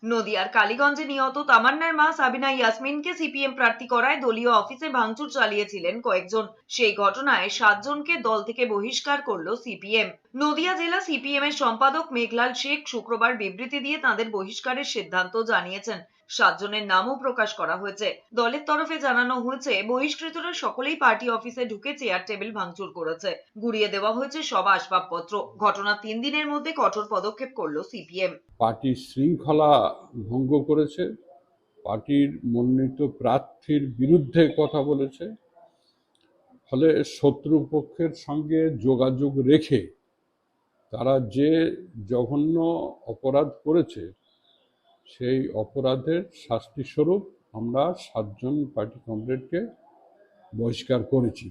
নদিয়ার কালীগঞ্জে নিহত তামান্নার মা সাবিনা ইয়াসমিনকে সিপিএম প্রার্থী করায় দলীয় অফিসে ভাঙচুর চালিয়েছিলেন কয়েকজন। সেই ঘটনায় 7 জনকে দল থেকে বহিষ্কার করল সিপিএম। নদিয়া জেলা সিপিএম এর সম্পাদক মেঘলাল শেখ শুক্রবার বিবৃতি দিয়ে তাদের বহিষ্কারের সিদ্ধান্ত জানিয়েছেন। 7 জনের নামও প্রকাশ করা হয়েছে। দলের তরফে জানানো হয়েছে, বহিষ্কৃতরা সকলেই পার্টি অফিসে ঢুকে চেয়ার টেবিল ভাঙচুর করেছে, গুড়িয়ে দেওয়া হয়েছে সব আসবাবপত্র। ঘটনা 3 দিনের মধ্যে কঠোর পদক্ষেপ করল সিপিএম। পার্টির শৃঙ্খলা ভঙ্গ করেছে, পার্টির মনোনীত প্রার্থীর বিরুদ্ধে কথা বলেছে, ফলে শত্রুপক্ষের সঙ্গে যোগাযোগ রেখে তারা যে জঘন্য অপরাধ করেছে সেই অপরাধের শাস্তিস্বরূপ আমরা 7 জন পার্টি কমরেডকে বহিষ্কার করেছি।